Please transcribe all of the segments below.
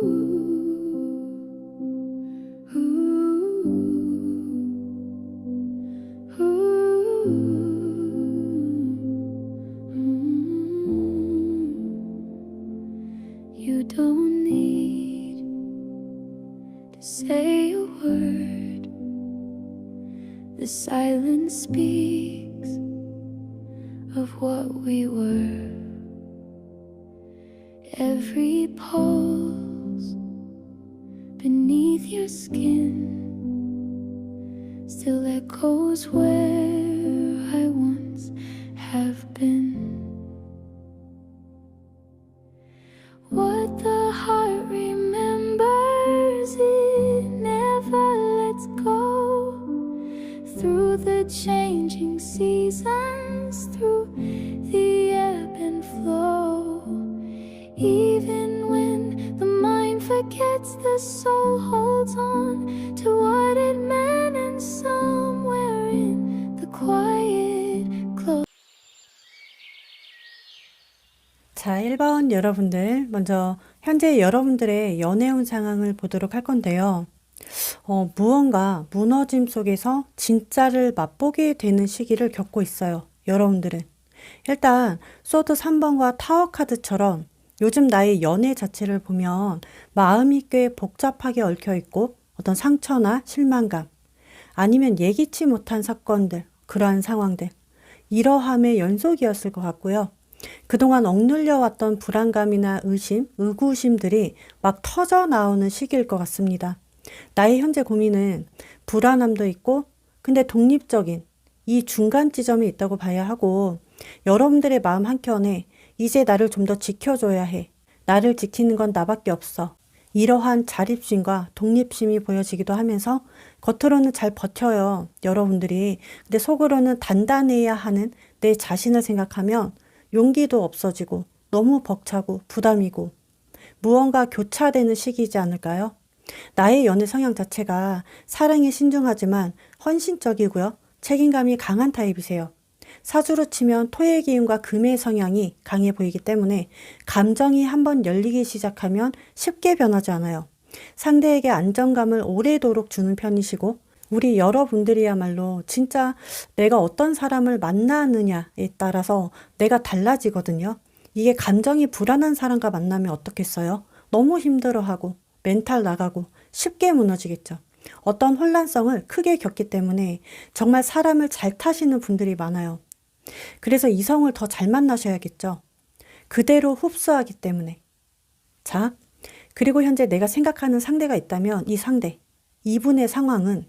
You don't need to say a word. The silence speaks of what we were. Every pulse beneath your skin still echoes where I once have been. What the heart remembers, it never lets go. Through the changing seasons, through the ebb and flow. Even when the mind forgets, the soul holds on to what it meant, and somewhere in the quiet glow. 자, 1번 여러분들, 먼저 현재 여러분들의 연애운 상황을 보도록 할 건데요. 무언가 무너짐 속에서 진짜를 맛보게 되는 시기를 겪고 있어요. 여러분들은. 일단 소드 3번과 타워 카드처럼 요즘 나의 연애 자체를 보면 마음이 꽤 복잡하게 얽혀 있고 어떤 상처나 실망감, 아니면 예기치 못한 사건들, 그러한 상황들, 이러함의 연속이었을 것 같고요. 그동안 억눌려 왔던 불안감이나 의심, 의구심들이 막 터져 나오는 시기일 것 같습니다. 나의 현재 고민은 불안함도 있고, 근데 독립적인 이 중간 지점이 있다고 봐야 하고, 여러분들의 마음 한켠에 이제 나를 좀 더 지켜줘야 해. 나를 지키는 건 나밖에 없어. 이러한 자립심과 독립심이 보여지기도 하면서 겉으로는 잘 버텨요, 여러분들이. 근데 속으로는 단단해야 하는 내 자신을 생각하면 용기도 없어지고 너무 벅차고 부담이고 무언가 교차되는 시기이지 않을까요? 나의 연애 성향 자체가 사랑에 신중하지만 헌신적이고요. 책임감이 강한 타입이세요. 사주로 치면 토의 기운과 금의 성향이 강해 보이기 때문에 감정이 한번 열리기 시작하면 쉽게 변하지 않아요. 상대에게 안정감을 오래도록 주는 편이시고, 우리 여러분들이야말로 진짜 내가 어떤 사람을 만나느냐에 따라서 내가 달라지거든요. 이게 감정이 불안한 사람과 만나면 어떻겠어요? 너무 힘들어하고 멘탈 나가고 쉽게 무너지겠죠. 어떤 혼란성을 크게 겪기 때문에 정말 사람을 잘 타시는 분들이 많아요. 그래서 이성을 더 잘 만나셔야겠죠. 그대로 흡수하기 때문에. 자, 그리고 현재 내가 생각하는 상대가 있다면 이 상대, 이분의 상황은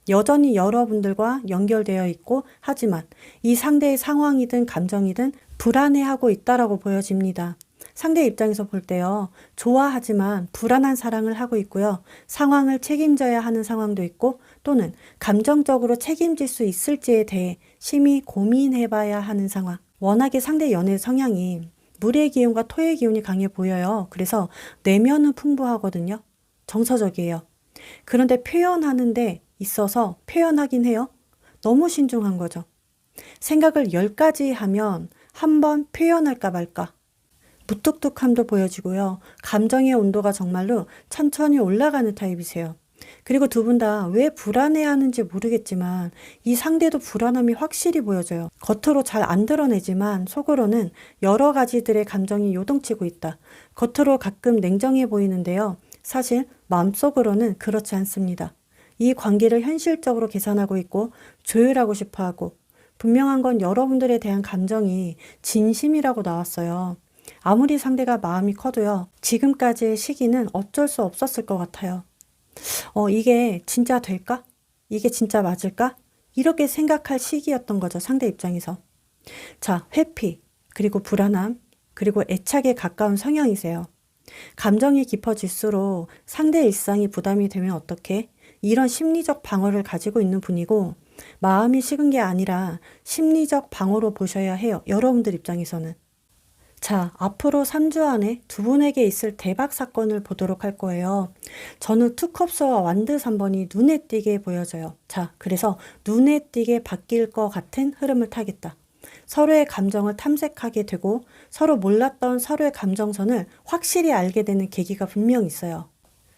여전히 여러분들과 연결되어 있고, 하지만 이 상대의 상황이든 감정이든 불안해하고 있다라고 보여집니다. 상대 입장에서 볼 때요, 좋아하지만 불안한 사랑을 하고 있고요. 상황을 책임져야 하는 상황도 있고, 또는 감정적으로 책임질 수 있을지에 대해 심히 고민해봐야 하는 상황. 워낙에 상대 연애 성향이 물의 기운과 토의 기운이 강해 보여요. 그래서 내면은 풍부하거든요. 정서적이에요. 그런데 표현하는데 있어서 표현하긴 해요. 너무 신중한 거죠. 생각을 10가지 하면 한 번 표현할까 말까. 무뚝뚝함도 보여지고요. 감정의 온도가 정말로 천천히 올라가는 타입이세요. 그리고 두 분 다 왜 불안해하는지 모르겠지만 이 상대도 불안함이 확실히 보여져요. 겉으로 잘 안 드러내지만 속으로는 여러 가지들의 감정이 요동치고 있다. 겉으로 가끔 냉정해 보이는데요. 사실 마음속으로는 그렇지 않습니다. 이 관계를 현실적으로 계산하고 있고 조율하고 싶어하고, 분명한 건 여러분들에 대한 감정이 진심이라고 나왔어요. 아무리 상대가 마음이 커도요, 지금까지의 시기는 어쩔 수 없었을 것 같아요. 이게 진짜 될까? 이게 진짜 맞을까? 이렇게 생각할 시기였던 거죠, 상대 입장에서. 자, 회피, 그리고 불안함, 그리고 애착에 가까운 성향이세요. 감정이 깊어질수록 상대 일상이 부담이 되면 어떻게? 이런 심리적 방어를 가지고 있는 분이고, 마음이 식은 게 아니라 심리적 방어로 보셔야 해요, 여러분들 입장에서는. 자, 앞으로 3주 안에 두 분에게 있을 대박 사건을 보도록 할 거예요. 저는 투컵스와 완드 3번이 눈에 띄게 보여져요. 자, 그래서 눈에 띄게 바뀔 것 같은 흐름을 타겠다. 서로의 감정을 탐색하게 되고 서로 몰랐던 서로의 감정선을 확실히 알게 되는 계기가 분명 있어요.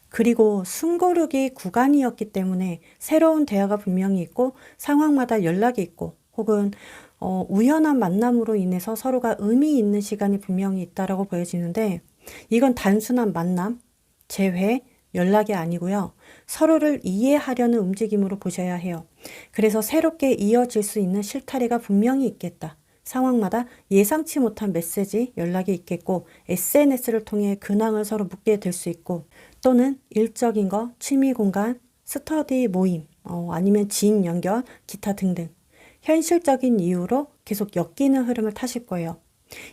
그리고 숨고르기 구간이었기 때문에 새로운 대화가 분명히 있고 상황마다 연락이 있고 혹은 우연한 만남으로 인해서 서로가 의미 있는 시간이 분명히 있다라고 보여지는데 이건 단순한 만남, 재회, 연락이 아니고요. 서로를 이해하려는 움직임으로 보셔야 해요. 그래서 새롭게 이어질 수 있는 실타래가 분명히 있겠다. 상황마다 예상치 못한 메시지, 연락이 있겠고 SNS를 통해 근황을 서로 묻게 될 수 있고 또는 일적인 거, 취미 공간, 스터디 모임, 아니면 지인 연결, 기타 등등 현실적인 이유로 계속 엮이는 흐름을 타실 거예요.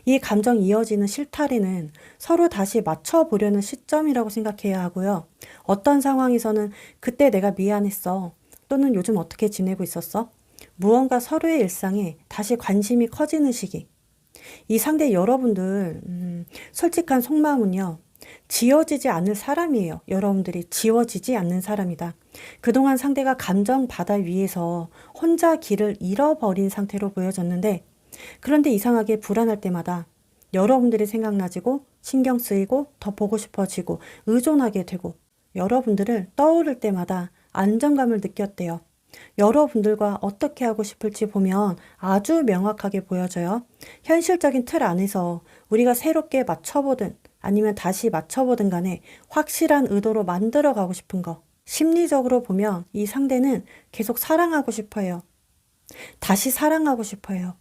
이 감정 이어지는 실타래는 서로 다시 맞춰보려는 시점이라고 생각해야 하고요. 어떤 상황에서는 그때 내가 미안했어. 또는 요즘 어떻게 지내고 있었어? 무언가 서로의 일상에 다시 관심이 커지는 시기. 이 상대 여러분들 솔직한 속마음은요. 지워지지 않을 사람이에요. 여러분들이 지워지지 않는 사람이다. 그동안 상대가 감정 바다 위에서 혼자 길을 잃어버린 상태로 보여졌는데 그런데 이상하게 불안할 때마다 여러분들이 생각나지고 신경 쓰이고 더 보고 싶어지고 의존하게 되고 여러분들을 떠오를 때마다 안정감을 느꼈대요. 여러분들과 어떻게 하고 싶을지 보면 아주 명확하게 보여져요. 현실적인 틀 안에서 우리가 새롭게 맞춰보든 아니면 다시 맞춰보든 간에 확실한 의도로 만들어 가고 싶은 거. 심리적으로 보면 이 상대는 계속 사랑하고 싶어요. 다시 사랑하고 싶어요.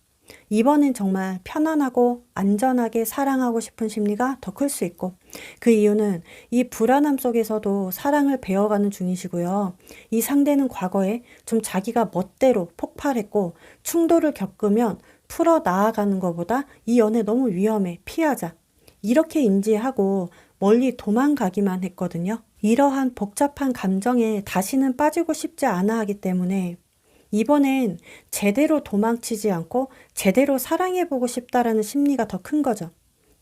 이번엔 정말 편안하고 안전하게 사랑하고 싶은 심리가 더 클 수 있고 그 이유는 이 불안함 속에서도 사랑을 배워가는 중이시고요. 이 상대는 과거에 좀 자기가 멋대로 폭발했고 충돌을 겪으면 풀어 나아가는 것보다 이 연애 너무 위험해 피하자 이렇게 인지하고 멀리 도망가기만 했거든요. 이러한 복잡한 감정에 다시는 빠지고 싶지 않아 하기 때문에 이번엔 제대로 도망치지 않고 제대로 사랑해보고 싶다라는 심리가 더 큰 거죠.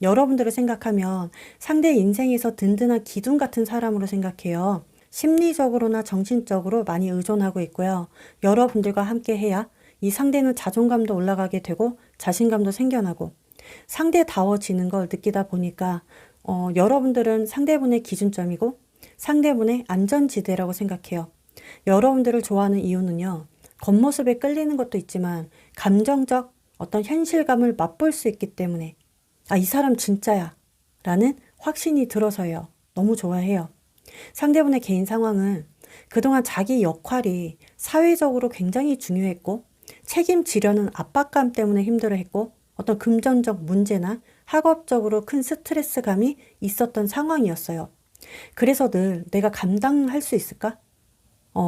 여러분들을 생각하면 상대 인생에서 든든한 기둥 같은 사람으로 생각해요. 심리적으로나 정신적으로 많이 의존하고 있고요. 여러분들과 함께 해야 이 상대는 자존감도 올라가게 되고 자신감도 생겨나고 상대다워지는 걸 느끼다 보니까 여러분들은 상대분의 기준점이고 상대분의 안전지대라고 생각해요. 여러분들을 좋아하는 이유는요. 겉모습에 끌리는 것도 있지만 감정적 어떤 현실감을 맛볼 수 있기 때문에 이 사람 진짜야 라는 확신이 들어서요. 너무 좋아해요. 상대분의 개인 상황은 그동안 자기 역할이 사회적으로 굉장히 중요했고 책임지려는 압박감 때문에 힘들어했고 어떤 금전적 문제나 학업적으로 큰 스트레스감이 있었던 상황이었어요. 그래서 늘 내가 감당할 수 있을까?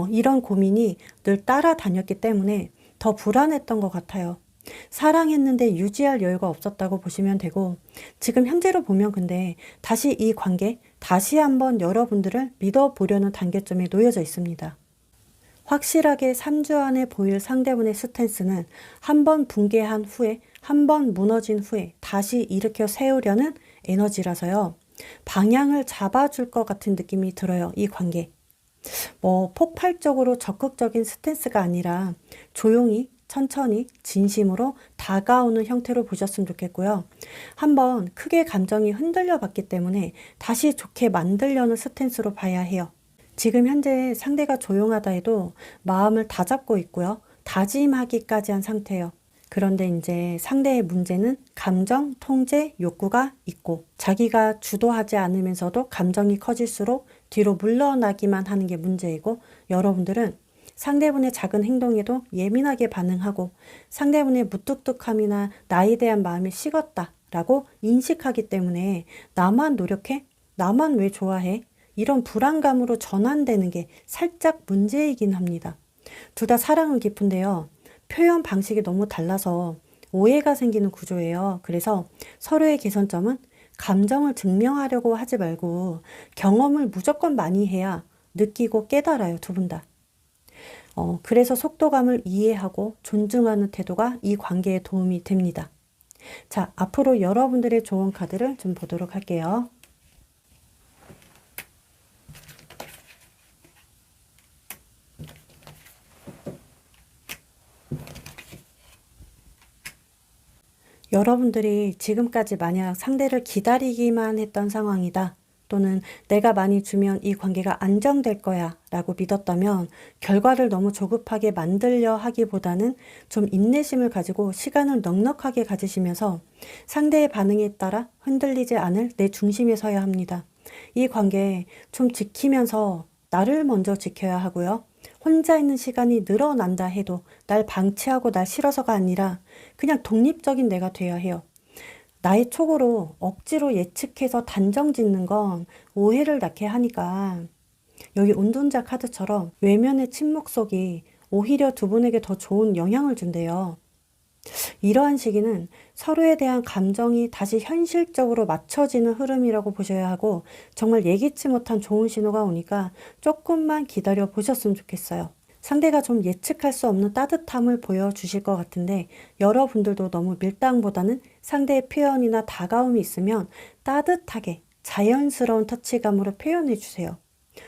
이런 고민이 늘 따라다녔기 때문에 더 불안했던 것 같아요. 사랑했는데 유지할 여유가 없었다고 보시면 되고 지금 현재로 보면 근데 다시 이 관계 다시 한번 여러분들을 믿어보려는 단계점에 놓여져 있습니다. 확실하게 3주 안에 보일 상대분의 스탠스는 한 번 붕괴한 후에 한 번 무너진 후에 다시 일으켜 세우려는 에너지라서요. 방향을 잡아줄 것 같은 느낌이 들어요. 이 관계. 폭발적으로 적극적인 스탠스가 아니라 조용히 천천히 진심으로 다가오는 형태로 보셨으면 좋겠고요. 한번 크게 감정이 흔들려 봤기 때문에 다시 좋게 만들려는 스탠스로 봐야 해요. 지금 현재 상대가 조용하다 해도 마음을 다잡고 있고요. 다짐하기까지 한 상태예요. 그런데 이제 상대의 문제는 감정 통제 욕구가 있고 자기가 주도하지 않으면서도 감정이 커질수록 뒤로 물러나기만 하는 게 문제이고 여러분들은 상대분의 작은 행동에도 예민하게 반응하고 상대분의 무뚝뚝함이나 나에 대한 마음이 식었다라고 인식하기 때문에 나만 노력해? 나만 왜 좋아해? 이런 불안감으로 전환되는 게 살짝 문제이긴 합니다. 둘 다 사랑은 깊은데요. 표현 방식이 너무 달라서 오해가 생기는 구조예요. 그래서 서로의 개선점은 감정을 증명하려고 하지 말고 경험을 무조건 많이 해야 느끼고 깨달아요. 두 분 다. 그래서 속도감을 이해하고 존중하는 태도가 이 관계에 도움이 됩니다. 자, 앞으로 여러분들의 조언 카드를 좀 보도록 할게요. 여러분들이 지금까지 만약 상대를 기다리기만 했던 상황이다. 또는 내가 많이 주면 이 관계가 안정될 거야 라고 믿었다면 결과를 너무 조급하게 만들려 하기보다는 좀 인내심을 가지고 시간을 넉넉하게 가지시면서 상대의 반응에 따라 흔들리지 않을 내 중심에 서야 합니다. 이 관계 좀 지키면서 나를 먼저 지켜야 하고요. 혼자 있는 시간이 늘어난다 해도 날 방치하고 날 싫어서가 아니라 그냥 독립적인 내가 돼야 해요. 나의 촉으로 억지로 예측해서 단정 짓는 건 오해를 낳게 하니까 여기 운동자 카드처럼 외면의 침묵 속이 오히려 두 분에게 더 좋은 영향을 준대요. 이러한 시기는 서로에 대한 감정이 다시 현실적으로 맞춰지는 흐름이라고 보셔야 하고 정말 예기치 못한 좋은 신호가 오니까 조금만 기다려 보셨으면 좋겠어요. 상대가 좀 예측할 수 없는 따뜻함을 보여주실 것 같은데 여러분들도 너무 밀당보다는 상대의 표현이나 다가움이 있으면 따뜻하게 자연스러운 터치감으로 표현해 주세요.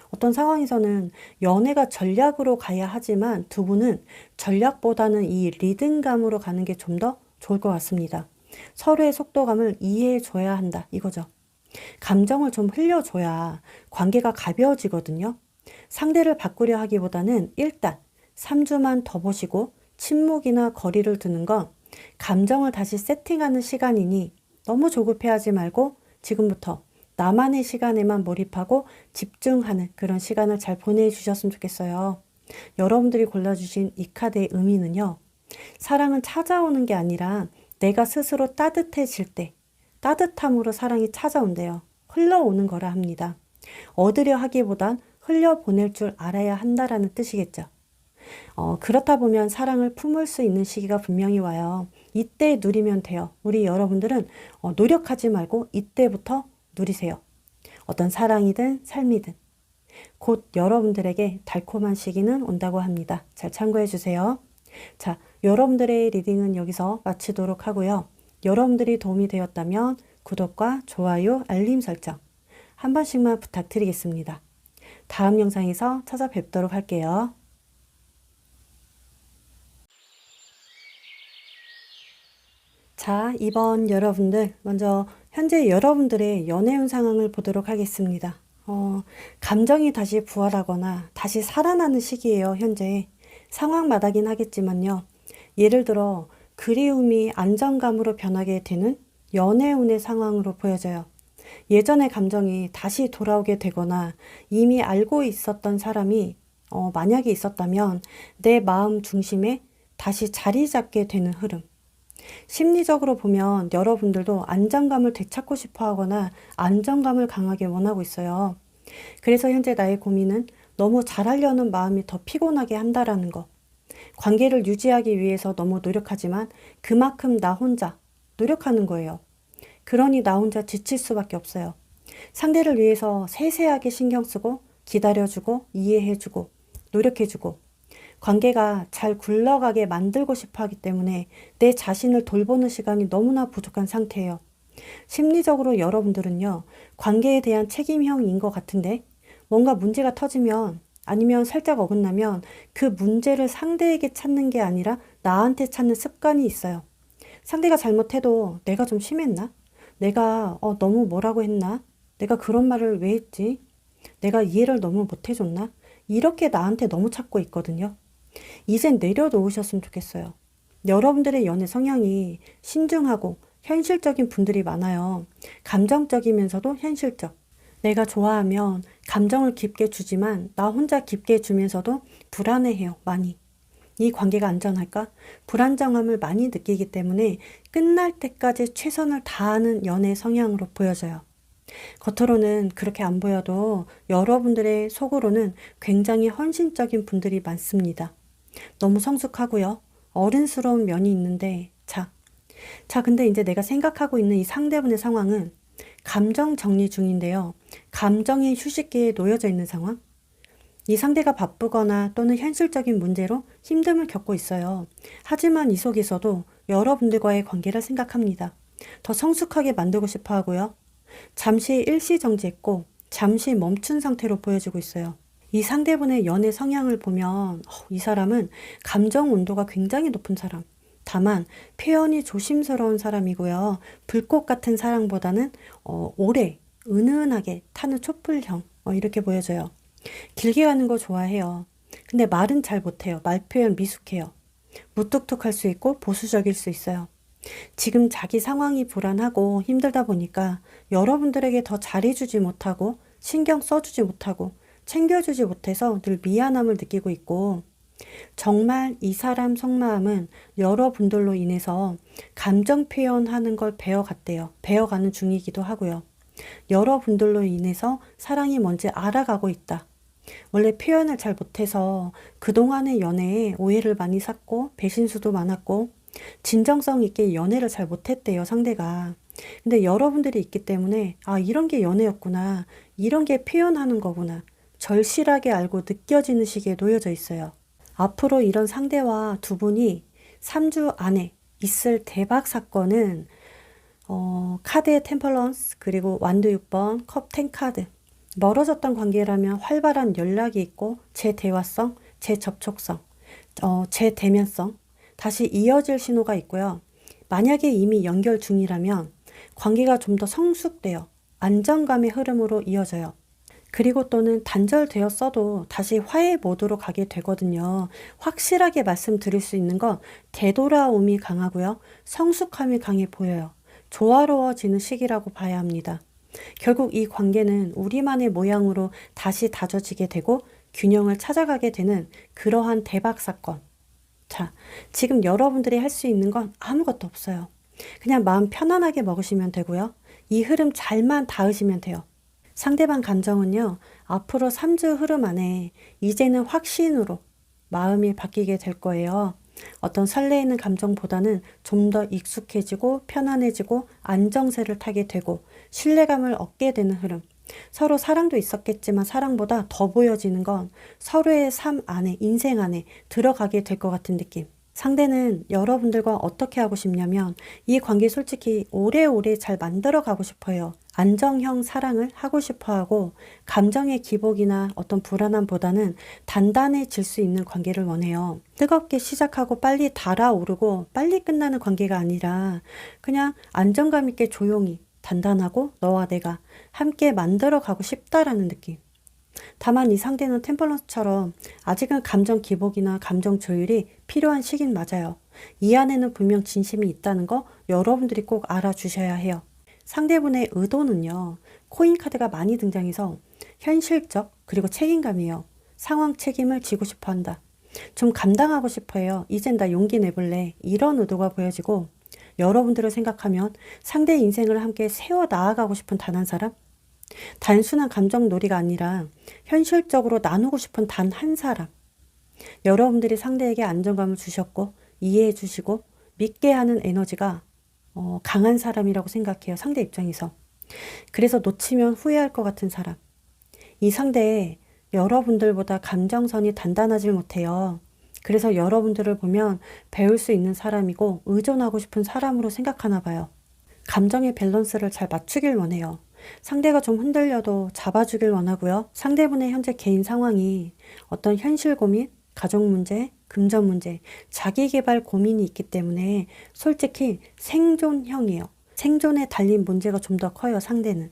어떤 상황에서는 연애가 전략으로 가야 하지만 두 분은 전략보다는 이 리듬감으로 가는 게 좀 더 좋을 것 같습니다. 서로의 속도감을 이해해 줘야 한다 이거죠. 감정을 좀 흘려줘야 관계가 가벼워지거든요. 상대를 바꾸려 하기보다는 일단 3주만 더 보시고 침묵이나 거리를 두는 건 감정을 다시 세팅하는 시간이니 너무 조급해하지 말고 지금부터 나만의 시간에만 몰입하고 집중하는 그런 시간을 잘 보내주셨으면 좋겠어요. 여러분들이 골라주신 이 카드의 의미는요. 사랑은 찾아오는 게 아니라 내가 스스로 따뜻해질 때 따뜻함으로 사랑이 찾아온대요. 흘러오는 거라 합니다. 얻으려 하기보단 흘려보낼 줄 알아야 한다라는 뜻이겠죠. 그렇다 보면 사랑을 품을 수 있는 시기가 분명히 와요. 이때 누리면 돼요. 우리 여러분들은 노력하지 말고 이때부터 누리세요. 어떤 사랑이든 삶이든 곧 여러분들에게 달콤한 시기는 온다고 합니다. 잘 참고해 주세요. 자, 여러분들의 리딩은 여기서 마치도록 하고요. 여러분들이 도움이 되었다면 구독과 좋아요, 알림 설정 한 번씩만 부탁드리겠습니다. 다음 영상에서 찾아뵙도록 할게요. 자, 이번 여러분들 먼저 현재 여러분들의 연애운 상황을 보도록 하겠습니다. 감정이 다시 부활하거나 다시 살아나는 시기예요, 현재. 상황마다긴 하겠지만요. 예를 들어 그리움이 안정감으로 변하게 되는 연애운의 상황으로 보여져요. 예전의 감정이 다시 돌아오게 되거나 이미 알고 있었던 사람이 만약에 있었다면 내 마음 중심에 다시 자리 잡게 되는 흐름. 심리적으로 보면 여러분들도 안정감을 되찾고 싶어 하거나 안정감을 강하게 원하고 있어요. 그래서 현재 나의 고민은 너무 잘하려는 마음이 더 피곤하게 한다라는 거. 관계를 유지하기 위해서 너무 노력하지만 그만큼 나 혼자 노력하는 거예요. 그러니 나 혼자 지칠 수밖에 없어요. 상대를 위해서 세세하게 신경 쓰고 기다려주고 이해해주고 노력해주고 관계가 잘 굴러가게 만들고 싶어 하기 때문에 내 자신을 돌보는 시간이 너무나 부족한 상태예요. 심리적으로 여러분들은요, 관계에 대한 책임형인 것 같은데 뭔가 문제가 터지면 아니면 살짝 어긋나면 그 문제를 상대에게 찾는 게 아니라 나한테 찾는 습관이 있어요. 상대가 잘못해도 내가 좀 심했나? 내가 너무 뭐라고 했나? 내가 그런 말을 왜 했지? 내가 이해를 너무 못 해줬나? 이렇게 나한테 너무 찾고 있거든요. 이젠 내려놓으셨으면 좋겠어요. 여러분들의 연애 성향이 신중하고 현실적인 분들이 많아요. 감정적이면서도 현실적. 내가 좋아하면 감정을 깊게 주지만 나 혼자 깊게 주면서도 불안해해요. 많이. 이 관계가 안전할까? 불안정함을 많이 느끼기 때문에 끝날 때까지 최선을 다하는 연애 성향으로 보여져요. 겉으로는 그렇게 안 보여도 여러분들의 속으로는 굉장히 헌신적인 분들이 많습니다. 너무 성숙하고요. 어른스러운 면이 있는데 근데 이제 내가 생각하고 있는 이 상대분의 상황은 감정 정리 중인데요. 감정의 휴식기에 놓여져 있는 상황? 이 상대가 바쁘거나 또는 현실적인 문제로 힘듦을 겪고 있어요. 하지만 이 속에서도 여러분들과의 관계를 생각합니다. 더 성숙하게 만들고 싶어 하고요. 잠시 일시정지했고 잠시 멈춘 상태로 보여지고 있어요. 이 상대분의 연애 성향을 보면 이 사람은 감정 온도가 굉장히 높은 사람, 다만 표현이 조심스러운 사람이고요. 불꽃 같은 사랑보다는 오래 은은하게 타는 촛불형 이렇게 보여져요. 길게 가는 거 좋아해요. 근데 말은 잘 못해요. 말 표현 미숙해요. 무뚝뚝할 수 있고 보수적일 수 있어요. 지금 자기 상황이 불안하고 힘들다 보니까 여러분들에게 더 잘해주지 못하고 신경 써주지 못하고 챙겨주지 못해서 늘 미안함을 느끼고 있고, 정말 이 사람 속마음은 여러분들로 인해서 감정 표현하는 걸 배워갔대요. 배워가는 중이기도 하고요. 여러분들로 인해서 사랑이 뭔지 알아가고 있다. 원래 표현을 잘 못해서 그동안의 연애에 오해를 많이 샀고 배신수도 많았고 진정성 있게 연애를 잘 못했대요, 상대가. 근데 여러분들이 있기 때문에 이런 게 연애였구나. 이런 게 표현하는 거구나. 절실하게 알고 느껴지는 시기에 놓여져 있어요. 앞으로 이런 상대와 두 분이 3주 안에 있을 대박 사건은 카드의 템퍼런스, 그리고 완도 6번, 컵 10카드. 멀어졌던 관계라면 활발한 연락이 있고 재대화성, 재접촉성, 재대면성, 다시 이어질 신호가 있고요. 만약에 이미 연결 중이라면 관계가 좀 더 성숙되어 안정감의 흐름으로 이어져요. 그리고 또는 단절되었어도 다시 화해 모드로 가게 되거든요. 확실하게 말씀드릴 수 있는 건 되돌아옴이 강하고요. 성숙함이 강해 보여요. 조화로워지는 시기라고 봐야 합니다. 결국 이 관계는 우리만의 모양으로 다시 다져지게 되고 균형을 찾아가게 되는 그러한 대박 사건. 자, 지금 여러분들이 할 수 있는 건 아무것도 없어요. 그냥 마음 편안하게 먹으시면 되고요. 이 흐름 잘만 닿으시면 돼요. 상대방 감정은요, 앞으로 3주 흐름 안에 이제는 확신으로 마음이 바뀌게 될 거예요. 어떤 설레이는 감정보다는 좀 더 익숙해지고 편안해지고 안정세를 타게 되고 신뢰감을 얻게 되는 흐름. 서로 사랑도 있었겠지만 사랑보다 더 보여지는 건 서로의 삶 안에, 인생 안에 들어가게 될 것 같은 느낌. 상대는 여러분들과 어떻게 하고 싶냐면 이 관계 솔직히 오래오래 잘 만들어 가고 싶어요. 안정형 사랑을 하고 싶어 하고 감정의 기복이나 어떤 불안함보다는 단단해질 수 있는 관계를 원해요. 뜨겁게 시작하고 빨리 달아오르고 빨리 끝나는 관계가 아니라 그냥 안정감 있게 조용히 단단하고 너와 내가 함께 만들어 가고 싶다라는 느낌. 다만 이 상대는 템퍼런스처럼 아직은 감정 기복이나 감정 조율이 필요한 시긴 맞아요. 이 안에는 분명 진심이 있다는 거 여러분들이 꼭 알아주셔야 해요. 상대분의 의도는요, 코인 카드가 많이 등장해서 현실적 그리고 책임감이에요. 상황 책임을 지고 싶어 한다. 좀 감당하고 싶어 해요. 이젠 나 용기 내볼래. 이런 의도가 보여지고, 여러분들을 생각하면 상대의 인생을 함께 세워 나아가고 싶은 단 한 사람? 단순한 감정 놀이가 아니라 현실적으로 나누고 싶은 단 한 사람. 여러분들이 상대에게 안정감을 주셨고 이해해 주시고 믿게 하는 에너지가 강한 사람이라고 생각해요. 상대 입장에서. 그래서 놓치면 후회할 것 같은 사람. 이 상대에 여러분들보다 감정선이 단단하지 못해요. 그래서 여러분들을 보면 배울 수 있는 사람이고 의존하고 싶은 사람으로 생각하나 봐요. 감정의 밸런스를 잘 맞추길 원해요. 상대가 좀 흔들려도 잡아주길 원하고요. 상대분의 현재 개인 상황이 어떤 현실 고민, 가족 문제, 금전 문제, 자기 개발 고민이 있기 때문에 솔직히 생존형이에요. 생존에 달린 문제가 좀 더 커요, 상대는.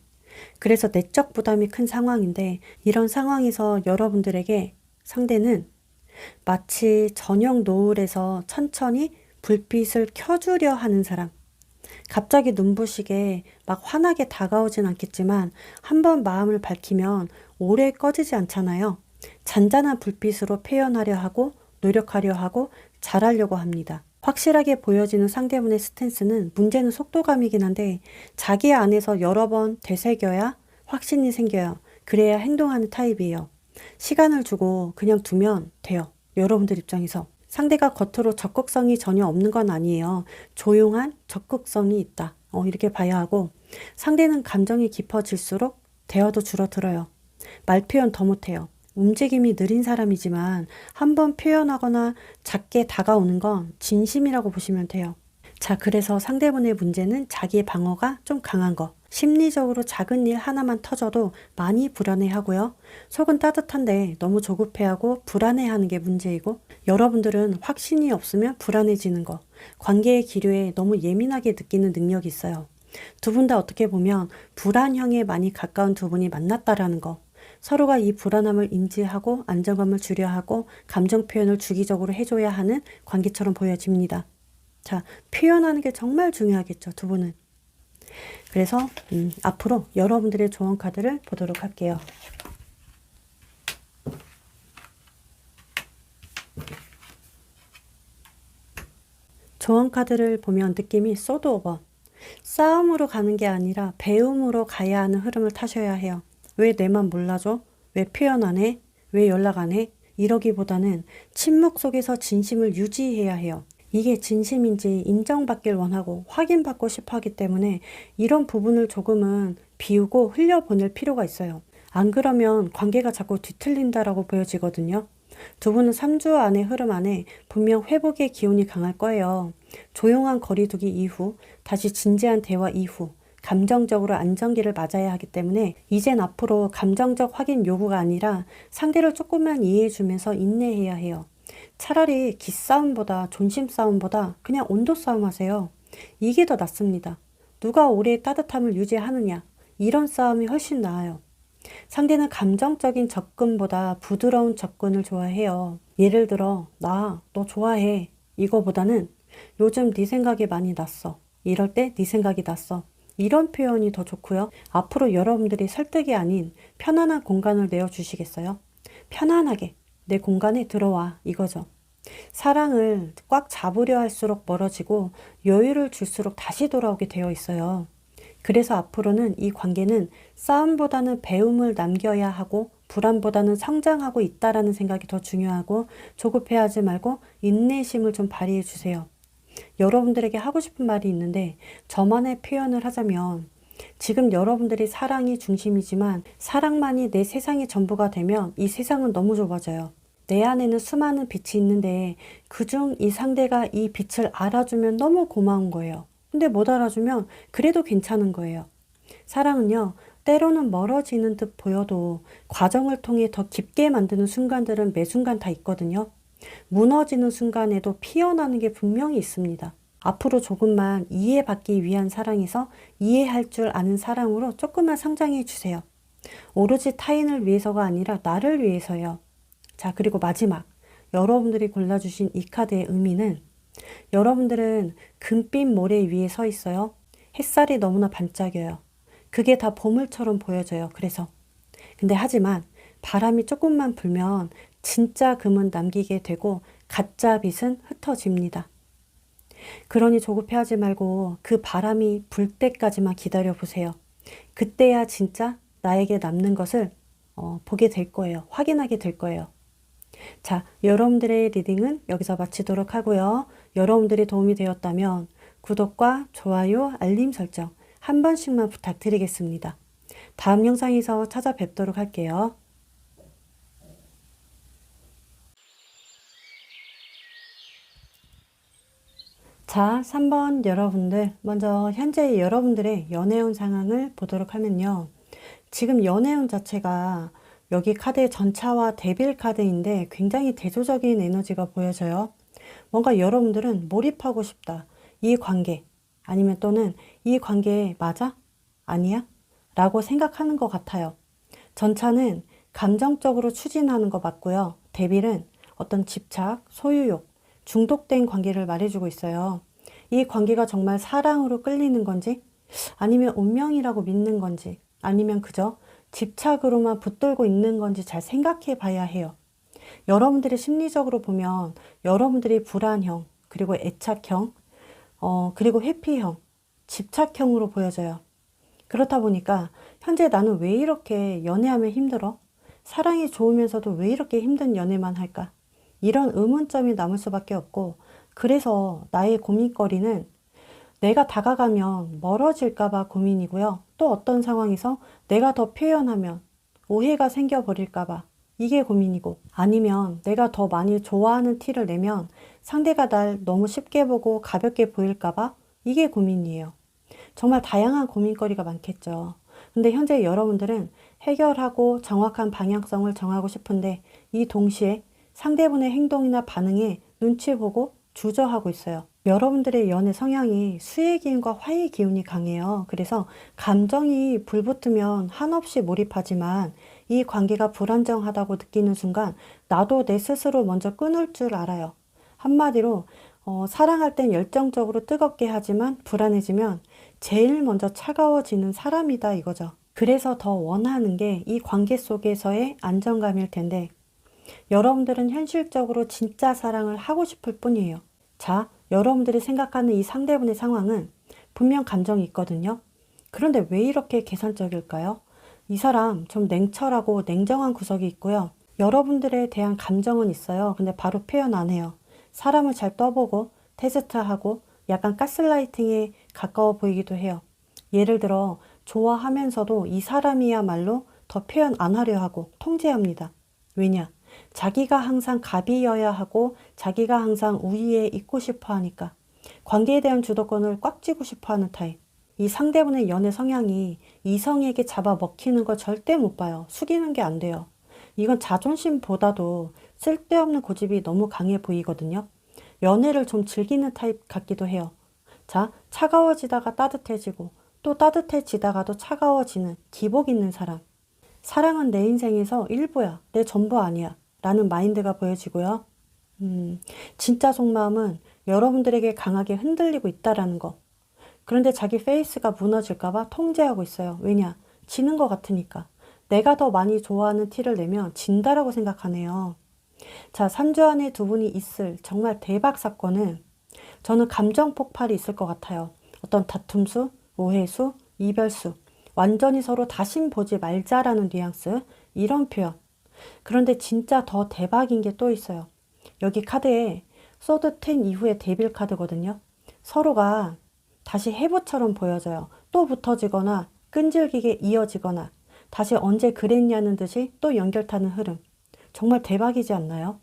그래서 내적 부담이 큰 상황인데 이런 상황에서 여러분들에게 상대는 마치 저녁 노을에서 천천히 불빛을 켜주려 하는 사람. 갑자기 눈부시게 막 환하게 다가오진 않겠지만 한번 마음을 밝히면 오래 꺼지지 않잖아요. 잔잔한 불빛으로 표현하려 하고 노력하려 하고 잘하려고 합니다. 확실하게 보여지는 상대분의 스탠스는 문제는 속도감이긴 한데 자기 안에서 여러 번 되새겨야 확신이 생겨요. 그래야 행동하는 타입이에요. 시간을 주고 그냥 두면 돼요. 여러분들 입장에서. 상대가 겉으로 적극성이 전혀 없는 건 아니에요. 조용한 적극성이 있다. 이렇게 봐야 하고 상대는 감정이 깊어질수록 대화도 줄어들어요. 말 표현 더 못해요. 움직임이 느린 사람이지만 한번 표현하거나 작게 다가오는 건 진심이라고 보시면 돼요. 자, 그래서 상대분의 문제는 자기의 방어가 좀 강한 거. 심리적으로 작은 일 하나만 터져도 많이 불안해하고요. 속은 따뜻한데 너무 조급해하고 불안해하는 게 문제이고, 여러분들은 확신이 없으면 불안해지는 거, 관계의 기류에 너무 예민하게 느끼는 능력이 있어요. 두 분 다 어떻게 보면 불안형에 많이 가까운 두 분이 만났다라는 거, 서로가 이 불안함을 인지하고 안정감을 주려 하고 감정 표현을 주기적으로 해줘야 하는 관계처럼 보여집니다. 자, 표현하는 게 정말 중요하겠죠, 두 분은. 그래서 앞으로 여러분들의 조언 카드를 보도록 할게요. 조언 카드를 보면 느낌이 소드 오버. 싸움으로 가는 게 아니라 배움으로 가야 하는 흐름을 타셔야 해요. 왜 내만 몰라줘? 왜 표현 안 해? 왜 연락 안 해? 이러기보다는 침묵 속에서 진심을 유지해야 해요. 이게 진심인지 인정받길 원하고 확인받고 싶어 하기 때문에 이런 부분을 조금은 비우고 흘려보낼 필요가 있어요. 안 그러면 관계가 자꾸 뒤틀린다라고 보여지거든요. 두 분은 3주 안의 흐름 안에 분명 회복의 기운이 강할 거예요. 조용한 거리두기 이후, 다시 진지한 대화 이후, 감정적으로 안정기를 맞아야 하기 때문에 이젠 앞으로 감정적 확인 요구가 아니라 상대를 조금만 이해해주면서 인내해야 해요. 차라리 기싸움보다 존심 싸움보다 그냥 온도 싸움 하세요. 이게 더 낫습니다. 누가 오래 따뜻함을 유지하느냐, 이런 싸움이 훨씬 나아요. 상대는 감정적인 접근보다 부드러운 접근을 좋아해요. 예를 들어 너 좋아해 이거보다는 요즘 네 생각이 많이 났어. 이럴 때 네 생각이 났어. 이런 표현이 더 좋고요. 앞으로 여러분들이 설득이 아닌 편안한 공간을 내어주시겠어요? 편안하게 내 공간에 들어와 이거죠. 사랑을 꽉 잡으려 할수록 멀어지고 여유를 줄수록 다시 돌아오게 되어 있어요. 그래서 앞으로는 이 관계는 싸움보다는 배움을 남겨야 하고 불안보다는 성장하고 있다라는 생각이 더 중요하고, 조급해하지 말고 인내심을 좀 발휘해 주세요. 여러분들에게 하고 싶은 말이 있는데, 저만의 표현을 하자면 지금 여러분들이 사랑이 중심이지만 사랑만이 내 세상의 전부가 되면 이 세상은 너무 좁아져요. 내 안에는 수많은 빛이 있는데 그중 이 상대가 이 빛을 알아주면 너무 고마운 거예요. 근데 못 알아주면 그래도 괜찮은 거예요. 사랑은요, 때로는 멀어지는 듯 보여도 과정을 통해 더 깊게 만드는 순간들은 매 순간 다 있거든요. 무너지는 순간에도 피어나는 게 분명히 있습니다. 앞으로 조금만 이해받기 위한 사랑에서 이해할 줄 아는 사랑으로 조금만 성장해 주세요. 오로지 타인을 위해서가 아니라 나를 위해서요. 자, 그리고 마지막, 여러분들이 골라주신 이 카드의 의미는, 여러분들은 금빛 모래 위에 서 있어요. 햇살이 너무나 반짝여요. 그게 다 보물처럼 보여져요. 그래서. 근데 하지만 바람이 조금만 불면 진짜 금은 남기게 되고 가짜 빛은 흩어집니다. 그러니 조급해하지 말고 그 바람이 불 때까지만 기다려 보세요. 그때야 진짜 나에게 남는 것을 보게 될 거예요. 확인하게 될 거예요. 자, 여러분들의 리딩은 여기서 마치도록 하고요. 여러분들이 도움이 되었다면 구독과 좋아요, 알림 설정 한 번씩만 부탁드리겠습니다. 다음 영상에서 찾아뵙도록 할게요. 자, 3번 여러분들, 먼저 현재 여러분들의 연애운 상황을 보도록 하면요. 지금 연애운 자체가 여기 카드의 전차와 데빌 카드인데 굉장히 대조적인 에너지가 보여져요. 뭔가 여러분들은 몰입하고 싶다. 이 관계, 아니면 또는 이 관계 맞아? 아니야? 라고 생각하는 것 같아요. 전차는 감정적으로 추진하는 거 맞고요. 데빌은 어떤 집착, 소유욕, 중독된 관계를 말해주고 있어요. 이 관계가 정말 사랑으로 끌리는 건지, 아니면 운명이라고 믿는 건지, 아니면 그저 집착으로만 붙들고 있는 건지 잘 생각해 봐야 해요. 여러분들이 심리적으로 보면 여러분들이 불안형, 그리고 애착형, 그리고 회피형, 집착형으로 보여져요. 그렇다 보니까 현재 나는 왜 이렇게 연애하면 힘들어? 사랑이 좋으면서도 왜 이렇게 힘든 연애만 할까? 이런 의문점이 남을 수밖에 없고, 그래서 나의 고민거리는 내가 다가가면 멀어질까봐 고민이고요. 또 어떤 상황에서 내가 더 표현하면 오해가 생겨버릴까봐 이게 고민이고, 아니면 내가 더 많이 좋아하는 티를 내면 상대가 날 너무 쉽게 보고 가볍게 보일까봐 이게 고민이에요. 정말 다양한 고민거리가 많겠죠. 근데 현재 여러분들은 해결하고 정확한 방향성을 정하고 싶은데 이 동시에 상대분의 행동이나 반응에 눈치 보고 주저하고 있어요. 여러분들의 연애 성향이 수의 기운과 화의 기운이 강해요. 그래서 감정이 불붙으면 한없이 몰입하지만 이 관계가 불안정하다고 느끼는 순간 나도 내 스스로 먼저 끊을 줄 알아요. 한마디로 사랑할 땐 열정적으로 뜨겁게 하지만 불안해지면 제일 먼저 차가워지는 사람이다 이거죠. 그래서 더 원하는 게 이 관계 속에서의 안정감일 텐데 여러분들은 현실적으로 진짜 사랑을 하고 싶을 뿐이에요. 자, 여러분들이 생각하는 이 상대분의 상황은 분명 감정이 있거든요. 그런데 왜 이렇게 계산적일까요? 이 사람 좀 냉철하고 냉정한 구석이 있고요. 여러분들에 대한 감정은 있어요. 근데 바로 표현 안 해요. 사람을 잘 떠보고 테스트하고 약간 가스라이팅에 가까워 보이기도 해요. 예를 들어 좋아하면서도 이 사람이야말로 더 표현 안 하려 하고 통제합니다. 왜냐? 자기가 항상 갑이어야 하고 자기가 항상 우위에 있고 싶어 하니까 관계에 대한 주도권을 꽉 쥐고 싶어 하는 타입. 이 상대분의 연애 성향이 이성에게 잡아 먹히는 걸 절대 못 봐요. 숙이는 게 안 돼요. 이건 자존심보다도 쓸데없는 고집이 너무 강해 보이거든요. 연애를 좀 즐기는 타입 같기도 해요. 자, 차가워지다가 따뜻해지고 또 따뜻해지다가도 차가워지는 기복 있는 사람. 사랑은 내 인생에서 일부야. 내 전부 아니야. 라는 마인드가 보여지고요. 진짜 속마음은 여러분들에게 강하게 흔들리고 있다라는 거. 그런데 자기 페이스가 무너질까봐 통제하고 있어요. 왜냐? 지는 것 같으니까. 내가 더 많이 좋아하는 티를 내면 진다라고 생각하네요. 자, 3주 안에 두 분이 있을 정말 대박 사건은 저는 감정 폭발이 있을 것 같아요. 어떤 다툼수, 오해수, 이별수, 완전히 서로 다신 보지 말자라는 뉘앙스, 이런 표현. 그런데 진짜 더 대박인 게 또 있어요. 여기 카드에 소드 10 이후의 데빌 카드거든요. 서로가 다시 해부처럼 보여져요. 또 붙어지거나 끈질기게 이어지거나 다시 언제 그랬냐는 듯이 또 연결 타는 흐름. 정말 대박이지 않나요?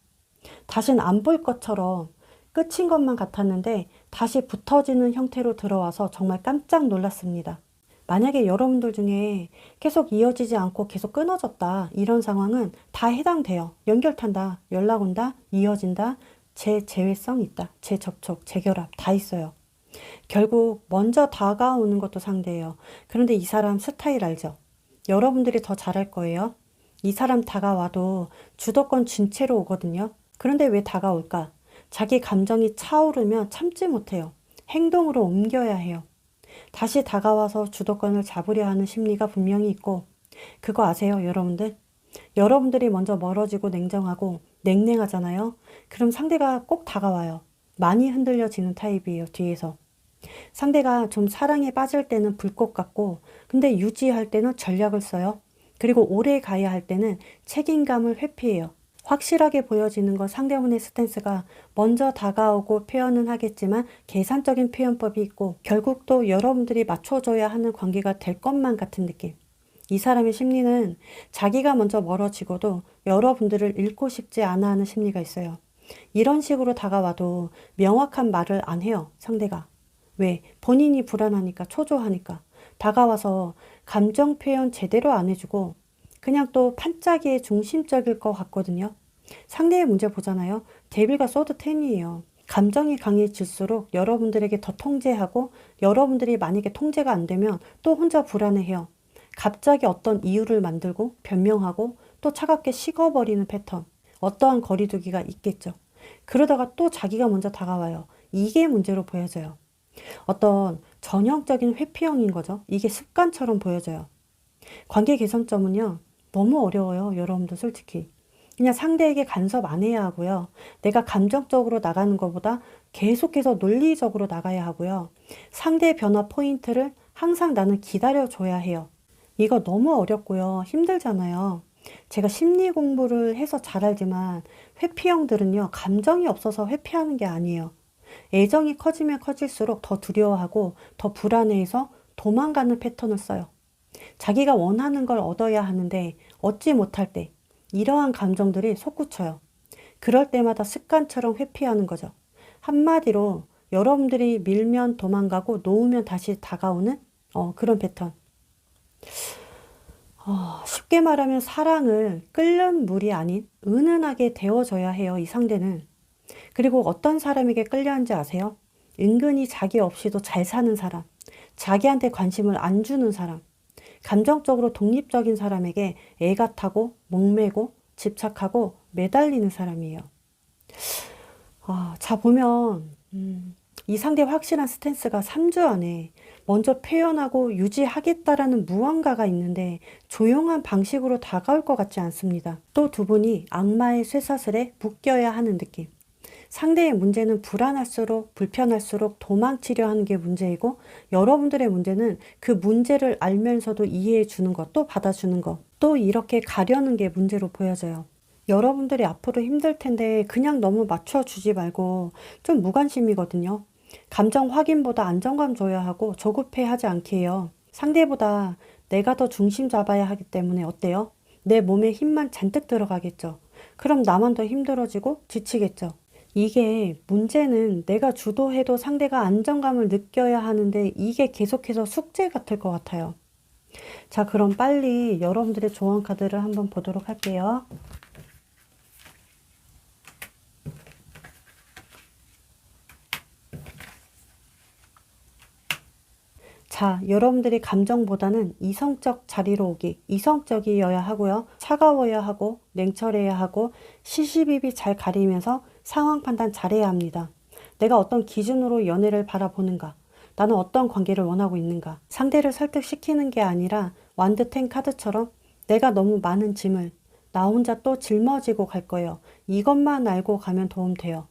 다신 안 볼 것처럼 끝인 것만 같았는데 다시 붙어지는 형태로 들어와서 정말 깜짝 놀랐습니다. 만약에 여러분들 중에 계속 이어지지 않고 계속 끊어졌다 이런 상황은 다 해당돼요. 연결 탄다, 연락 온다, 이어진다, 재회성 있다, 재접촉, 재결합 다 있어요. 결국 먼저 다가오는 것도 상대예요. 그런데 이 사람 스타일 알죠? 여러분들이 더 잘할 거예요. 이 사람 다가와도 주도권 쥔 채로 오거든요. 그런데 왜 다가올까? 자기 감정이 차오르면 참지 못해요. 행동으로 옮겨야 해요. 다시 다가와서 주도권을 잡으려 하는 심리가 분명히 있고 그거 아세요, 여러분들? 여러분들이 먼저 멀어지고 냉정하고 냉랭하잖아요. 그럼 상대가 꼭 다가와요. 많이 흔들려지는 타입이에요, 뒤에서. 상대가 좀 사랑에 빠질 때는 불꽃 같고 근데 유지할 때는 전략을 써요. 그리고 오래 가야 할 때는 책임감을 회피해요. 확실하게 보여지는 건 상대분의 스탠스가 먼저 다가오고 표현은 하겠지만 계산적인 표현법이 있고 결국 또 여러분들이 맞춰줘야 하는 관계가 될 것만 같은 느낌. 이 사람의 심리는 자기가 먼저 멀어지고도 여러분들을 잃고 싶지 않아 하는 심리가 있어요. 이런 식으로 다가와도 명확한 말을 안 해요, 상대가. 왜? 본인이 불안하니까, 초조하니까. 다가와서 감정 표현 제대로 안 해주고 그냥 또 판짜기에 중심적일 것 같거든요. 상대의 문제 보잖아요. 데빌과 소드 10이에요. 감정이 강해질수록 여러분들에게 더 통제하고 여러분들이 만약에 통제가 안 되면 또 혼자 불안해해요. 갑자기 어떤 이유를 만들고 변명하고 또 차갑게 식어버리는 패턴. 어떠한 거리두기가 있겠죠. 그러다가 또 자기가 먼저 다가와요. 이게 문제로 보여져요. 어떤 전형적인 회피형인 거죠. 이게 습관처럼 보여져요. 관계 개선점은요. 너무 어려워요. 여러분도 솔직히. 그냥 상대에게 간섭 안 해야 하고요. 내가 감정적으로 나가는 것보다 계속해서 논리적으로 나가야 하고요. 상대의 변화 포인트를 항상 나는 기다려줘야 해요. 이거 너무 어렵고요. 힘들잖아요. 제가 심리 공부를 해서 잘 알지만 회피형들은요. 감정이 없어서 회피하는 게 아니에요. 애정이 커지면 커질수록 더 두려워하고 더 불안해해서 도망가는 패턴을 써요. 자기가 원하는 걸 얻어야 하는데 얻지 못할 때 이러한 감정들이 솟구쳐요. 그럴 때마다 습관처럼 회피하는 거죠. 한마디로 여러분들이 밀면 도망가고 놓으면 다시 다가오는 그런 패턴. 쉽게 말하면 사랑을 끓는 물이 아닌 은은하게 데워줘야 해요, 이 상대는. 그리고 어떤 사람에게 끌려하는지 아세요? 은근히 자기 없이도 잘 사는 사람, 자기한테 관심을 안 주는 사람, 감정적으로 독립적인 사람에게 애가 타고 목매고 집착하고 매달리는 사람이에요. 자, 보면 이 상대의 확실한 스탠스가 3주 안에 먼저 표현하고 유지하겠다라는 무언가가 있는데 조용한 방식으로 다가올 것 같지 않습니다. 또 두 분이 악마의 쇠사슬에 묶여야 하는 느낌. 상대의 문제는 불안할수록 불편할수록 도망치려 하는 게 문제이고, 여러분들의 문제는 그 문제를 알면서도 이해해 주는 것, 또 받아주는 것, 또 이렇게 가려는 게 문제로 보여져요. 여러분들이 앞으로 힘들 텐데 그냥 너무 맞춰주지 말고 좀 무관심이거든요. 감정 확인보다 안정감 줘야 하고 조급해하지 않게 해요. 상대보다 내가 더 중심 잡아야 하기 때문에 어때요? 내 몸에 힘만 잔뜩 들어가겠죠. 그럼 나만 더 힘들어지고 지치겠죠. 이게 문제는 내가 주도해도 상대가 안정감을 느껴야 하는데 이게 계속해서 숙제 같을 것 같아요. 자, 그럼 빨리 여러분들의 조언 카드를 한번 보도록 할게요. 자, 여러분들이 감정보다는 이성적 자리로 오기, 이성적이어야 하고요. 차가워야 하고, 냉철해야 하고, 시시비비 잘 가리면서 상황 판단 잘해야 합니다. 내가 어떤 기준으로 연애를 바라보는가? 나는 어떤 관계를 원하고 있는가? 상대를 설득시키는 게 아니라 완드텐 카드처럼 내가 너무 많은 짐을 나 혼자 또 짊어지고 갈 거예요. 이것만 알고 가면 도움돼요.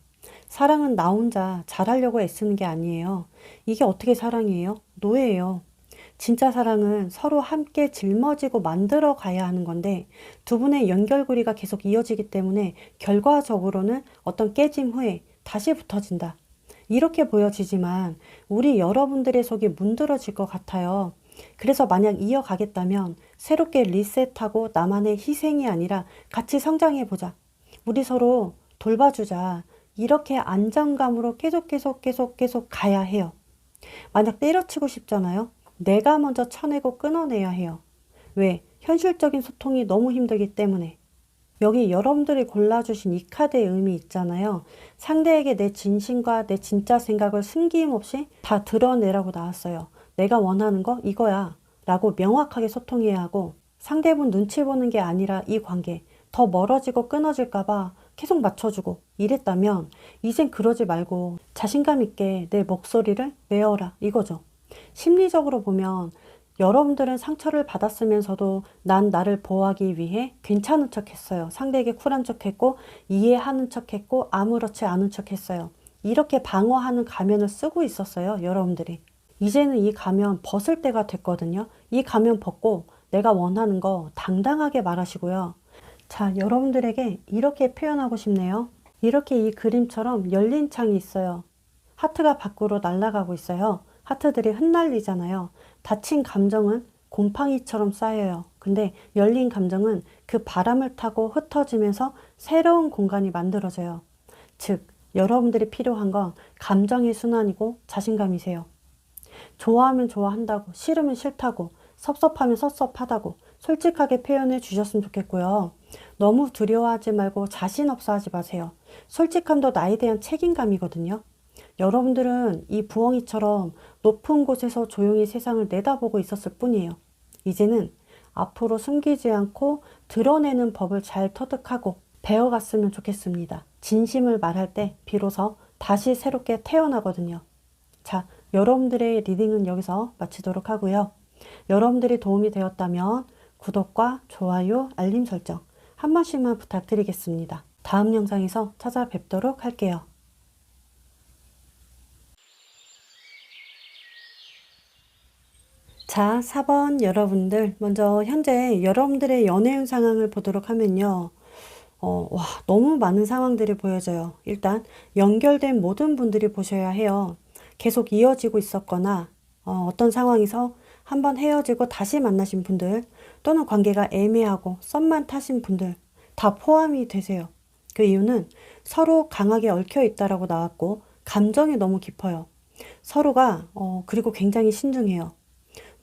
사랑은 나 혼자 잘하려고 애쓰는 게 아니에요. 이게 어떻게 사랑이에요? 노예예요. 진짜 사랑은 서로 함께 짊어지고 만들어 가야 하는 건데 두 분의 연결고리가 계속 이어지기 때문에 결과적으로는 어떤 깨짐 후에 다시 붙어진다. 이렇게 보여지지만 우리 여러분들의 속이 문드러질 것 같아요. 그래서 만약 이어가겠다면 새롭게 리셋하고 나만의 희생이 아니라 같이 성장해보자. 우리 서로 돌봐주자. 이렇게 안정감으로 계속 가야 해요. 만약 때려치고 싶잖아요. 내가 먼저 쳐내고 끊어내야 해요. 왜? 현실적인 소통이 너무 힘들기 때문에. 여기 여러분들이 골라주신 이 카드의 의미 있잖아요. 상대에게 내 진심과 내 진짜 생각을 숨김없이 다 드러내라고 나왔어요. 내가 원하는 거 이거야 라고 명확하게 소통해야 하고, 상대분 눈치 보는 게 아니라 이 관계 더 멀어지고 끊어질까봐 계속 맞춰주고 이랬다면 이젠 그러지 말고 자신감 있게 내 목소리를 내어라 이거죠. 심리적으로 보면 여러분들은 상처를 받았으면서도 난 나를 보호하기 위해 괜찮은 척 했어요. 상대에게 쿨한 척 했고 이해하는 척 했고 아무렇지 않은 척 했어요. 이렇게 방어하는 가면을 쓰고 있었어요, 여러분들이. 이제는 이 가면 벗을 때가 됐거든요. 이 가면 벗고 내가 원하는 거 당당하게 말하시고요. 자, 여러분들에게 이렇게 표현하고 싶네요. 이렇게 이 그림처럼 열린 창이 있어요. 하트가 밖으로 날아가고 있어요. 하트들이 흩날리잖아요. 닫힌 감정은 곰팡이처럼 쌓여요. 근데 열린 감정은 그 바람을 타고 흩어지면서 새로운 공간이 만들어져요. 즉, 여러분들이 필요한 건 감정의 순환이고 자신감이세요. 좋아하면 좋아한다고, 싫으면 싫다고, 섭섭하면 섭섭하다고 솔직하게 표현해 주셨으면 좋겠고요. 너무 두려워하지 말고 자신 없어 하지 마세요. 솔직함도 나에 대한 책임감이거든요. 여러분들은 이 부엉이처럼 높은 곳에서 조용히 세상을 내다보고 있었을 뿐이에요. 이제는 앞으로 숨기지 않고 드러내는 법을 잘 터득하고 배워갔으면 좋겠습니다. 진심을 말할 때 비로소 다시 새롭게 태어나거든요. 자, 여러분들의 리딩은 여기서 마치도록 하고요. 여러분들이 도움이 되었다면 구독과 좋아요, 알림 설정 한 번씩만 부탁드리겠습니다. 다음 영상에서 찾아뵙도록 할게요. 자, 4번 여러분들, 먼저 현재 여러분들의 연애운 상황을 보도록 하면요. 와, 너무 많은 상황들이 보여져요. 일단 연결된 모든 분들이 보셔야 해요. 계속 이어지고 있었거나 어떤 상황에서 한번 헤어지고 다시 만나신 분들, 또는 관계가 애매하고 썸만 타신 분들 다 포함이 되세요. 그 이유는 서로 강하게 얽혀 있다라고 나왔고, 감정이 너무 깊어요. 서로가 그리고 굉장히 신중해요.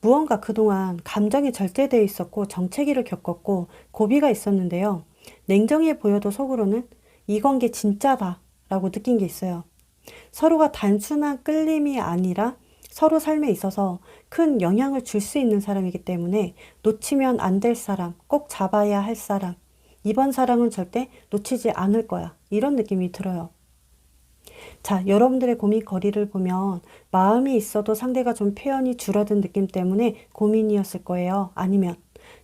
무언가 그동안 감정이 절제되어 있었고 정체기를 겪었고 고비가 있었는데요. 냉정해 보여도 속으로는 이 관계 진짜다 라고 느낀 게 있어요. 서로가 단순한 끌림이 아니라 서로 삶에 있어서 큰 영향을 줄 수 있는 사람이기 때문에 놓치면 안 될 사람, 꼭 잡아야 할 사람, 이번 사랑은 절대 놓치지 않을 거야. 이런 느낌이 들어요. 자, 여러분들의 고민거리를 보면 마음이 있어도 상대가 좀 표현이 줄어든 느낌 때문에 고민이었을 거예요. 아니면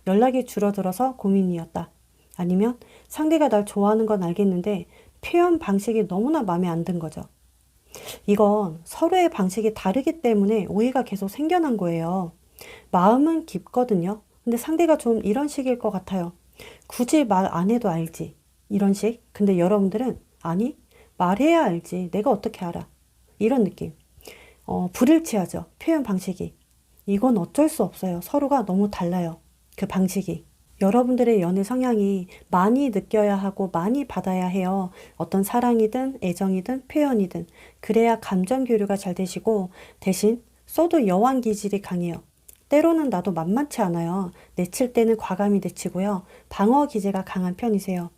연락이 줄어들어서 고민이었다. 아니면 상대가 날 좋아하는 건 알겠는데 표현 방식이 너무나 마음에 안 든 거죠. 이건 서로의 방식이 다르기 때문에 오해가 계속 생겨난 거예요. 마음은 깊거든요. 근데 상대가 좀 이런 식일 것 같아요. 굳이 말 안 해도 알지. 이런 식. 근데 여러분들은 아니, 말해야 알지. 내가 어떻게 알아. 이런 느낌. 불일치하죠. 표현 방식이. 이건 어쩔 수 없어요. 서로가 너무 달라요. 그 방식이. 여러분들의 연애 성향이 많이 느껴야 하고 많이 받아야 해요. 어떤 사랑이든 애정이든 표현이든. 그래야 감정 교류가 잘 되시고 대신 써도 여왕 기질이 강해요. 때로는 나도 만만치 않아요. 내칠 때는 과감히 내치고요. 방어 기제가 강한 편이세요.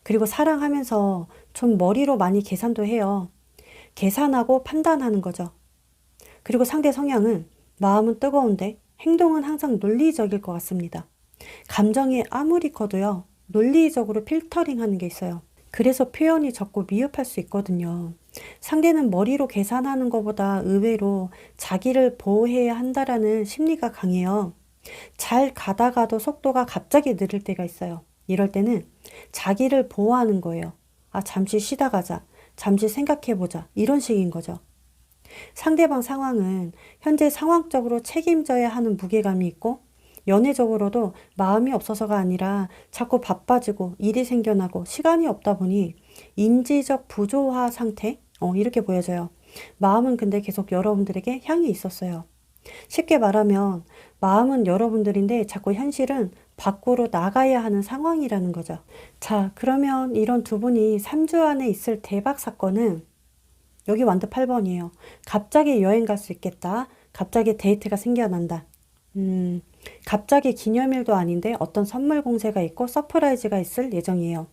그리고 사랑하면서 좀 머리로 많이 계산도 해요. 계산하고 판단하는 거죠. 그리고 상대 성향은 마음은 뜨거운데 행동은 항상 논리적일 것 같습니다. 감정이 아무리 커도요. 논리적으로 필터링하는 게 있어요. 그래서 표현이 적고 미흡할 수 있거든요. 상대는 머리로 계산하는 것보다 의외로 자기를 보호해야 한다라는 심리가 강해요. 잘 가다가도 속도가 갑자기 느릴 때가 있어요. 이럴 때는 자기를 보호하는 거예요. 아, 잠시 쉬다 가자. 잠시 생각해보자. 이런 식인 거죠. 상대방 상황은 현재 상황적으로 책임져야 하는 무게감이 있고 연애적으로도 마음이 없어서가 아니라 자꾸 바빠지고 일이 생겨나고 시간이 없다 보니 인지적 부조화 상태? 이렇게 보여져요. 마음은 근데 계속 여러분들에게 향이 있었어요. 쉽게 말하면 마음은 여러분들인데 자꾸 현실은 밖으로 나가야 하는 상황이라는 거죠. 자, 그러면 이런 두 분이 3주 안에 있을 대박 사건은 여기 완드 8번이에요. 갑자기 여행 갈 수 있겠다. 갑자기 데이트가 생겨난다. 갑자기 기념일도 아닌데 어떤 선물 공세가 있고 서프라이즈가 있을 예정이에요.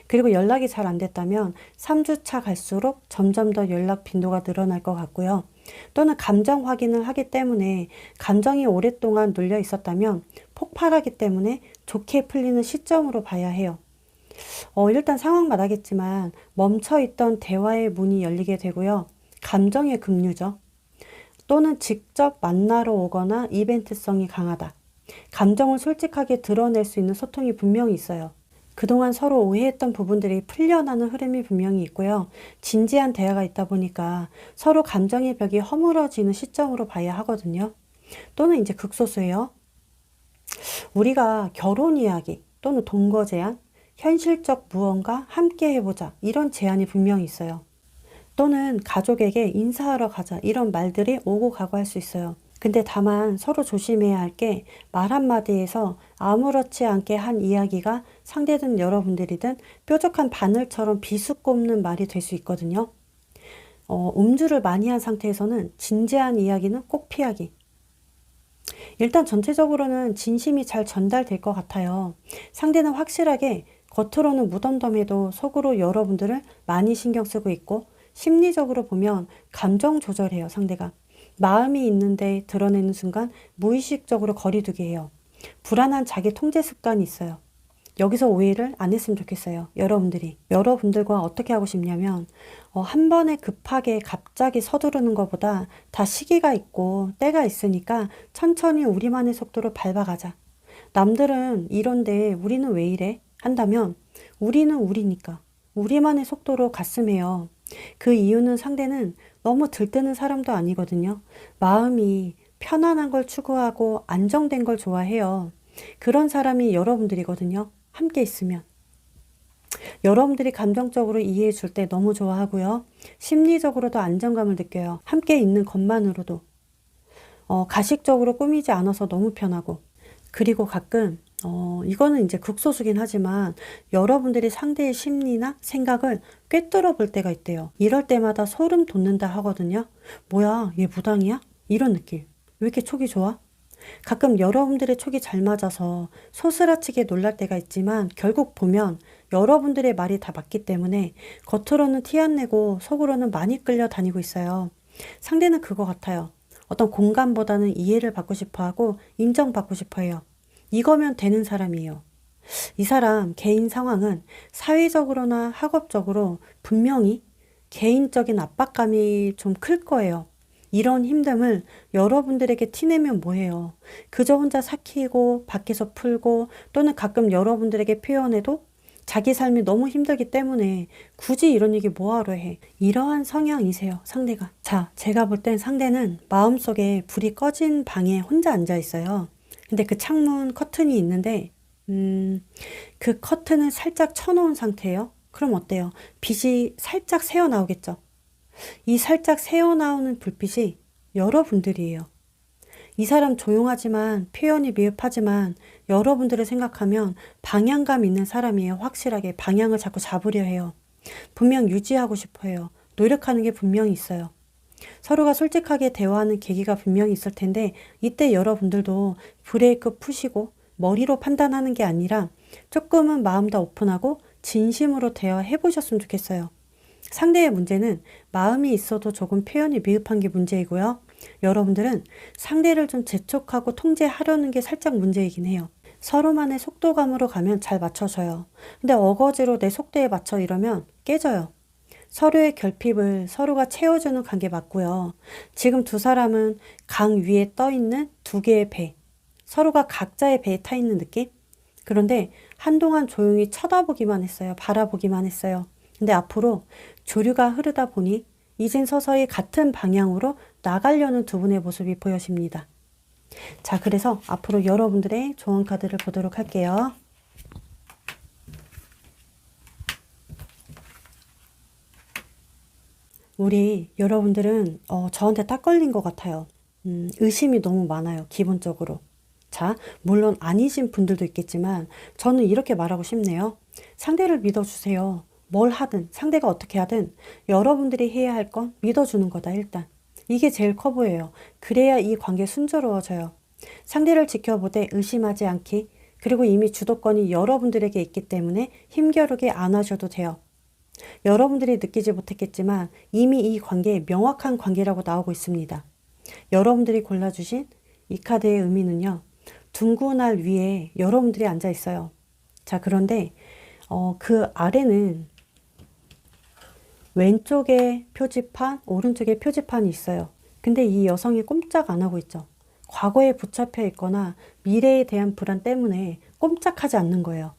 그리고 연락이 잘 안 됐다면 3주차 갈수록 점점 더 연락 빈도가 늘어날 것 같고요. 또는 감정 확인을 하기 때문에 감정이 오랫동안 눌려 있었다면 폭발하기 때문에 좋게 풀리는 시점으로 봐야 해요. 일단 상황마다겠지만 멈춰있던 대화의 문이 열리게 되고요. 감정의 급류죠. 또는 직접 만나러 오거나 이벤트성이 강하다. 감정을 솔직하게 드러낼 수 있는 소통이 분명히 있어요. 그동안 서로 오해했던 부분들이 풀려나는 흐름이 분명히 있고요. 진지한 대화가 있다 보니까 서로 감정의 벽이 허물어지는 시점으로 봐야 하거든요. 또는 이제 극소수예요. 우리가 결혼 이야기 또는 동거 제안, 현실적 무언가 함께 해보자 이런 제안이 분명히 있어요. 또는 가족에게 인사하러 가자 이런 말들이 오고 가고 할 수 있어요. 근데 다만 서로 조심해야 할 게 말 한마디에서 아무렇지 않게 한 이야기가 상대든 여러분들이든 뾰족한 바늘처럼 비수꼽는 말이 될 수 있거든요. 음주를 많이 한 상태에서는 진지한 이야기는 꼭 피하기. 일단 전체적으로는 진심이 잘 전달될 것 같아요. 상대는 확실하게 겉으로는 무덤덤해도 속으로 여러분들을 많이 신경 쓰고 있고 심리적으로 보면 감정 조절해요, 상대가. 마음이 있는데 드러내는 순간 무의식적으로 거리두기 해요. 불안한 자기 통제 습관이 있어요. 여기서 오해를 안 했으면 좋겠어요. 여러분들이. 여러분들과 어떻게 하고 싶냐면 한 번에 급하게 갑자기 서두르는 것보다 다 시기가 있고 때가 있으니까 천천히 우리만의 속도로 밟아가자. 남들은 이런데 우리는 왜 이래? 한다면 우리는 우리니까. 우리만의 속도로 갔으면 해요. 그 이유는 상대는 너무 들뜨는 사람도 아니거든요. 마음이 편안한 걸 추구하고 안정된 걸 좋아해요. 그런 사람이 여러분들이거든요. 함께 있으면. 여러분들이 감정적으로 이해해 줄 때 너무 좋아하고요. 심리적으로도 안정감을 느껴요. 함께 있는 것만으로도. 가식적으로 꾸미지 않아서 너무 편하고. 그리고 가끔 이거는 이제 극소수긴 하지만 여러분들이 상대의 심리나 생각을 꿰뚫어 볼 때가 있대요. 이럴 때마다 소름 돋는다 하거든요. 뭐야, 얘 무당이야? 이런 느낌. 왜 이렇게 촉이 좋아? 가끔 여러분들의 촉이 잘 맞아서 소스라치게 놀랄 때가 있지만 결국 보면 여러분들의 말이 다 맞기 때문에 겉으로는 티 안 내고 속으로는 많이 끌려다니고 있어요. 상대는 그거 같아요. 어떤 공감보다는 이해를 받고 싶어 하고 인정받고 싶어 해요. 이거면 되는 사람이에요. 이 사람 개인 상황은 사회적으로나 학업적으로 분명히 개인적인 압박감이 좀 클 거예요. 이런 힘듦을 여러분들에게 티내면 뭐해요? 그저 혼자 삭히고 밖에서 풀고 또는 가끔 여러분들에게 표현해도 자기 삶이 너무 힘들기 때문에 굳이 이런 얘기 뭐하러 해? 이러한 성향이세요, 상대가. 자, 제가 볼 땐 상대는 마음속에 불이 꺼진 방에 혼자 앉아 있어요. 근데 그 창문 커튼이 있는데 그 커튼을 살짝 쳐놓은 상태예요. 그럼 어때요? 빛이 살짝 새어 나오겠죠. 이 살짝 새어나오는 불빛이 여러분들이에요. 이 사람 조용하지만 표현이 미흡하지만 여러분들을 생각하면 방향감 있는 사람이에요. 확실하게 방향을 자꾸 잡으려 해요. 분명 유지하고 싶어 해요. 노력하는 게 분명히 있어요. 서로가 솔직하게 대화하는 계기가 분명히 있을 텐데 이때 여러분들도 브레이크 푸시고 머리로 판단하는 게 아니라 조금은 마음 다 오픈하고 진심으로 대화해 보셨으면 좋겠어요. 상대의 문제는 마음이 있어도 조금 표현이 미흡한 게 문제이고요. 여러분들은 상대를 좀 재촉하고 통제하려는 게 살짝 문제이긴 해요. 서로만의 속도감으로 가면 잘 맞춰져요. 근데 어거지로 내 속도에 맞춰 이러면 깨져요. 서로의 결핍을 서로가 채워주는 관계 맞고요. 지금 두 사람은 강 위에 떠 있는 두 개의 배. 서로가 각자의 배에 타 있는 느낌? 그런데 한동안 조용히 쳐다보기만 했어요. 바라보기만 했어요. 근데 앞으로 조류가 흐르다 보니 이젠 서서히 같은 방향으로 나가려는 두 분의 모습이 보여집니다. 자, 그래서 앞으로 여러분들의 조언 카드를 보도록 할게요. 우리 여러분들은 저한테 딱 걸린 것 같아요. 의심이 너무 많아요. 기본적으로. 자, 물론 아니신 분들도 있겠지만 저는 이렇게 말하고 싶네요. 상대를 믿어주세요. 뭘 하든 상대가 어떻게 하든 여러분들이 해야 할 건 믿어주는 거다 일단. 이게 제일 커 보여요. 그래야 이 관계 순조로워져요. 상대를 지켜보되 의심하지 않기. 그리고 이미 주도권이 여러분들에게 있기 때문에 힘겨루게 안 하셔도 돼요. 여러분들이 느끼지 못했겠지만 이미 이 관계에 명확한 관계라고 나오고 있습니다. 여러분들이 골라주신 이 카드의 의미는요. 둥근 알 위에 여러분들이 앉아 있어요. 자, 그런데 그 아래는 왼쪽에 표지판, 오른쪽에 표지판이 있어요. 근데 이 여성이 꼼짝 안 하고 있죠. 과거에 붙잡혀 있거나 미래에 대한 불안 때문에 꼼짝하지 않는 거예요.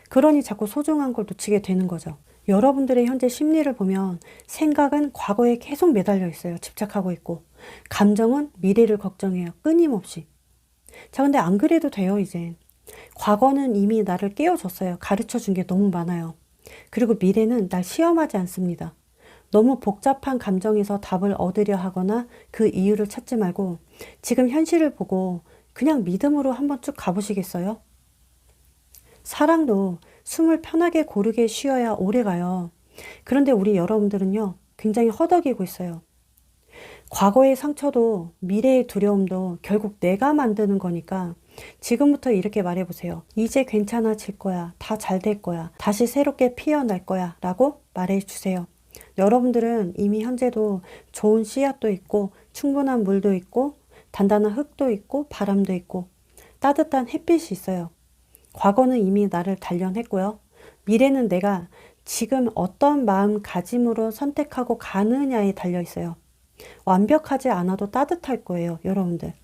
그러니 자꾸 소중한 걸 놓치게 되는 거죠. 여러분들의 현재 심리를 보면 생각은 과거에 계속 매달려 있어요. 집착하고 있고. 감정은 미래를 걱정해요. 끊임없이. 자, 근데 안 그래도 돼요, 이젠. 과거는 이미 나를 깨워줬어요. 가르쳐 준 게 너무 많아요. 그리고 미래는 날 시험하지 않습니다. 너무 복잡한 감정에서 답을 얻으려 하거나 그 이유를 찾지 말고 지금 현실을 보고 그냥 믿음으로 한번 쭉 가보시겠어요? 사랑도 숨을 편하게 고르게 쉬어야 오래 가요. 그런데 우리 여러분들은요, 굉장히 허덕이고 있어요. 과거의 상처도 미래의 두려움도 결국 내가 만드는 거니까 지금부터 이렇게 말해보세요. 이제 괜찮아질 거야. 다 잘 될 거야. 다시 새롭게 피어날 거야. 라고 말해주세요. 여러분들은 이미 현재도 좋은 씨앗도 있고 충분한 물도 있고 단단한 흙도 있고 바람도 있고 따뜻한 햇빛이 있어요. 과거는 이미 나를 단련했고요. 미래는 내가 지금 어떤 마음가짐으로 선택하고 가느냐에 달려 있어요. 완벽하지 않아도 따뜻할 거예요, 여러분들.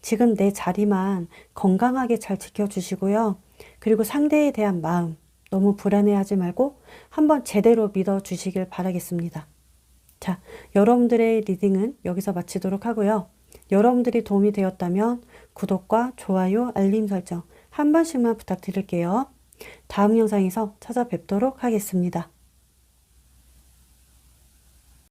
지금 내 자리만 건강하게 잘 지켜주시고요. 그리고 상대에 대한 마음 너무 불안해하지 말고 한번 제대로 믿어주시길 바라겠습니다. 자, 여러분들의 리딩은 여기서 마치도록 하고요. 여러분들이 도움이 되었다면 구독과 좋아요, 알림 설정 한 번씩만 부탁드릴게요. 다음 영상에서 찾아뵙도록 하겠습니다.